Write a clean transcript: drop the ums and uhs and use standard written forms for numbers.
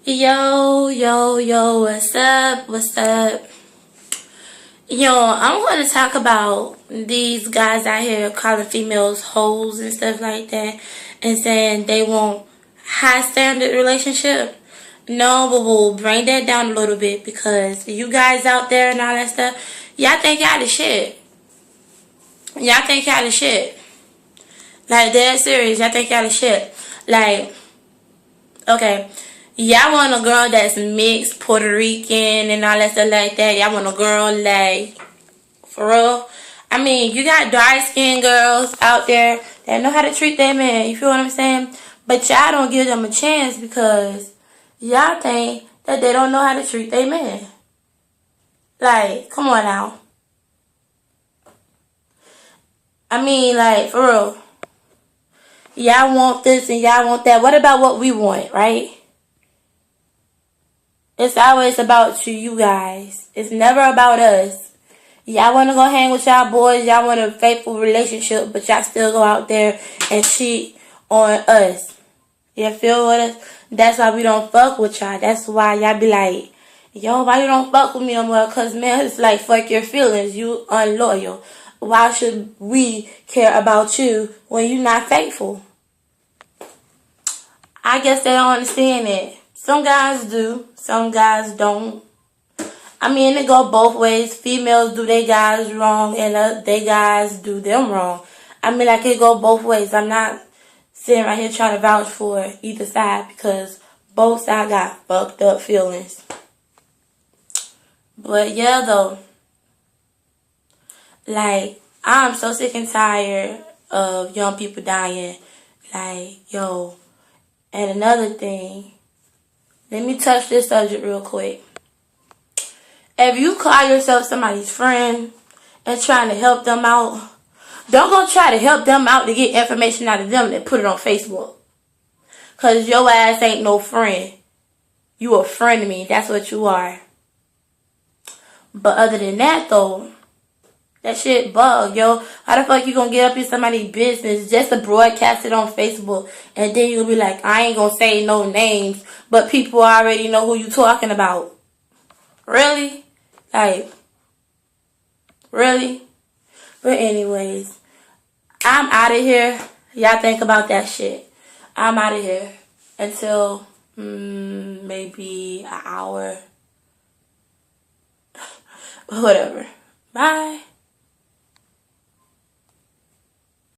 Yo, yo, yo, what's up? What's up? Yo, I'm going to talk about these guys out here calling females hoes and stuff like that and saying they want high standard relationship. No, but we'll bring that down a little bit because you guys out there and all that stuff, y'all think y'all the shit. Y'all think y'all the shit. Like, dead serious, y'all think y'all the shit. Like, okay. Y'all want a girl that's mixed, Puerto Rican, and all that stuff like that. Y'all want a girl like, for real. I mean, you got dark-skinned girls out there that know how to treat their man. You feel what I'm saying? But y'all don't give them a chance because y'all think that they don't know how to treat their man. Like, come on now. I mean, like, for real. Y'all want this and y'all want that. What about what we want, right? It's always about you guys. It's never about us. Y'all want to go hang with y'all boys. Y'all want a faithful relationship, but y'all still go out there and cheat on us. You feel what us? That's why we don't fuck with y'all. That's why y'all be like, yo, why you don't fuck with me no more? Because, man, it's like, fuck your feelings. You unloyal. Why should we care about you when you not faithful? I guess they don't understand it. Some guys do. Some guys don't. I mean, it go both ways. Females do their guys wrong and they guys do them wrong. I mean, like, it go both ways. I'm not sitting right here trying to vouch for either side because both sides got fucked up feelings. But, yeah, though. Like, I'm so sick and tired of young people dying. Like, yo. And another thing. Let me touch this subject real quick. If you call yourself somebody's friend and trying to help them out, don't go try to help them out to get information out of them and put it on Facebook. Because your ass ain't no friend. You a friend to me. That's what you are. But other than that, though, that shit bug, yo. How the fuck you gonna get up in somebody's business just to broadcast it on Facebook and then you gonna be like, I ain't gonna say no names, but people already know who you talking about? Really? Like, really? But anyways, I'm out of here. Y'all think about that shit. I'm out of here until maybe an hour. Whatever. Bye.